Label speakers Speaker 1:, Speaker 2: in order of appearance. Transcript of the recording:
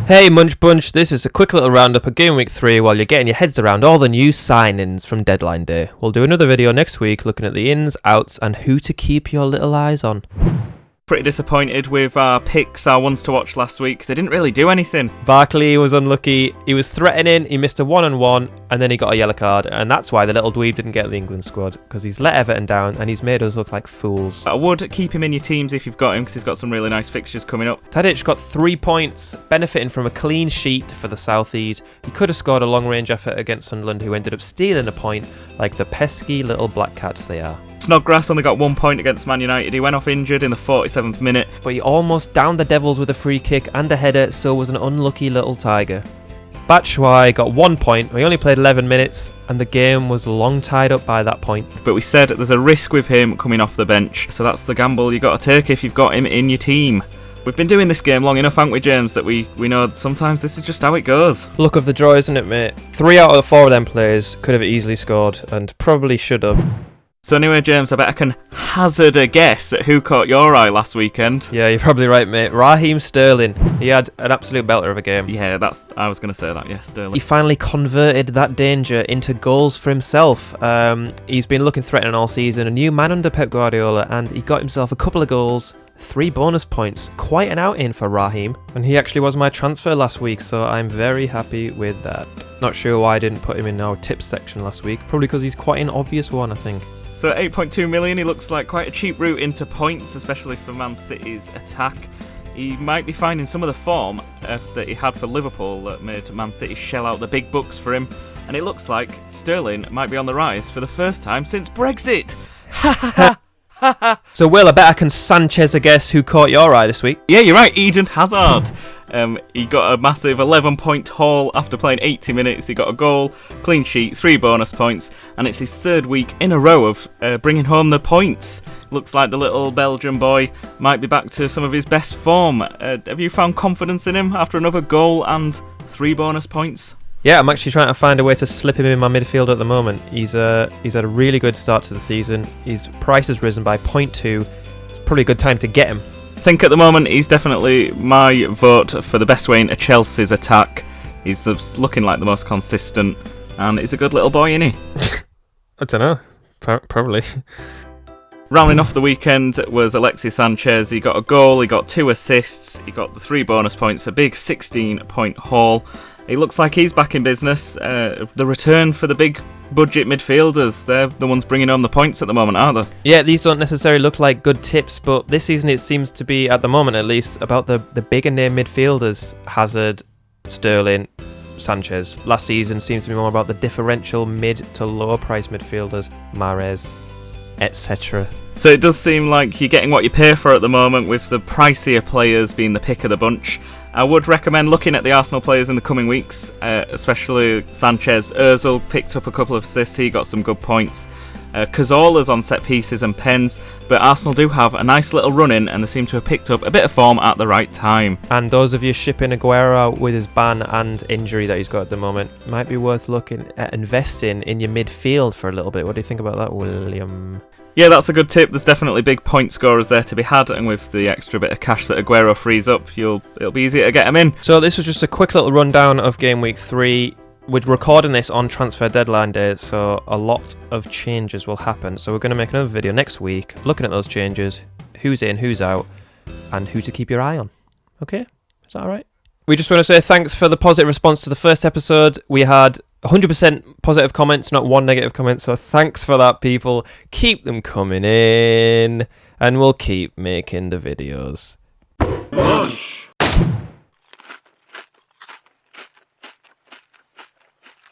Speaker 1: Hey Munch Bunch, this is a quick little roundup of Game Week 3 while you're getting your heads around all the new sign-ins from deadline day. We'll do another video next week looking at the ins, outs and who to keep your little eyes on.
Speaker 2: Pretty disappointed with our picks, our ones to watch last week. They didn't really do anything.
Speaker 1: Barkley was unlucky, he was threatening, he missed a 1-on-1 and then he got a yellow card, and that's why the little dweeb didn't get the England squad, because he's let Everton down and he's made us look like fools.
Speaker 2: I would keep him in your teams if you've got him, because he's got some really nice fixtures coming up.
Speaker 1: Tadic got 3 points, benefiting from a clean sheet for the Southees. He could have scored a long-range effort against Sunderland, who ended up stealing a point like the pesky little black cats they are.
Speaker 2: Snodgrass only got 1 point against Man United. He went off injured in the 47th minute.
Speaker 1: But he almost downed the Devils with a free kick and a header, so was an unlucky little tiger. Batshuayi got 1 point, he only played 11 minutes, and the game was long tied up by that point.
Speaker 2: But we said there's a risk with him coming off the bench, so that's the gamble you got to take if you've got him in your team. We've been doing this game long enough, haven't we, James, that we know sometimes this is just how it goes.
Speaker 1: Luck of the draw, isn't it, mate? 3 out of 4 of them players could have easily scored, and probably should have.
Speaker 2: So anyway, James, I bet I can hazard a guess at who caught your eye last weekend.
Speaker 1: Yeah, you're probably right, mate. Raheem Sterling. He had an absolute belter of a game.
Speaker 2: Yeah, I was going to say that, yeah, Sterling.
Speaker 1: He finally converted that danger into goals for himself. He's been looking threatening all season, a new man under Pep Guardiola, and he got himself a couple of goals, 3 bonus points. Quite an outing for Raheem. And he actually was my transfer last week, so I'm very happy with that. Not sure why I didn't put him in our tips section last week. Probably because he's quite an obvious one, I think.
Speaker 2: So 8.2 million, he looks like quite a cheap route into points, especially for Man City's attack. He might be finding some of the form that he had for Liverpool that made Man City shell out the big bucks for him. And it looks like Sterling might be on the rise for the first time since Brexit. Ha ha ha!
Speaker 1: So Will, I bet I can Sanchez a guess who caught your eye this week.
Speaker 2: Yeah, you're right, Eden Hazard. He got a massive 11-point haul after playing 80 minutes. He got a goal, clean sheet, 3 bonus points, and it's his 3rd week in a row of bringing home the points. Looks like the little Belgian boy might be back to some of his best form. Have you found confidence in him after another goal and 3 bonus points?
Speaker 1: Yeah, I'm actually trying to find a way to slip him in my midfield at the moment. He's had a really good start to the season. His price has risen by 0.2. It's probably a good time to get him.
Speaker 2: I think at the moment he's definitely my vote for the best way into Chelsea's attack. He's looking like the most consistent, and he's a good little boy, isn't he?
Speaker 1: I don't know. Probably.
Speaker 2: Rounding off the weekend was Alexis Sanchez. He got a goal, he got 2 assists, he got the 3 bonus points, a big 16-point haul. He looks like he's back in business. The return for the big budget midfielders, they're the ones bringing home the points at the moment, aren't they?
Speaker 1: Yeah, these don't necessarily look like good tips, but this season it seems to be, at the moment at least, about the bigger name midfielders. Hazard, Sterling, Sanchez. Last season seems to be more about the differential mid to lower price midfielders, Mahrez, etc.
Speaker 2: So it does seem like you're getting what you pay for at the moment, with the pricier players being the pick of the bunch. I would recommend looking at the Arsenal players in the coming weeks, especially Sanchez. Ozil picked up a couple of assists, he got some good points. Cazorla's on set pieces and pens, but Arsenal do have a nice little run in, and they seem to have picked up a bit of form at the right time.
Speaker 1: And those of you shipping Aguero out with his ban and injury that he's got at the moment, might be worth looking at investing in your midfield for a little bit. What do you think about that, William?
Speaker 2: Yeah, that's a good tip. There's definitely big point scorers there to be had, and with the extra bit of cash that Aguero frees up, it'll be easier to get them in.
Speaker 1: So this was just a quick little rundown of Game Week 3. We're recording this on transfer deadline day, so a lot of changes will happen. So we're going to make another video next week, looking at those changes, who's in, who's out, and who to keep your eye on. Okay? Is that alright? We just want to say thanks for the positive response to the first episode. We had 100% positive comments, not 1 negative comment, so thanks for that, people. Keep them coming in, and we'll keep making the videos.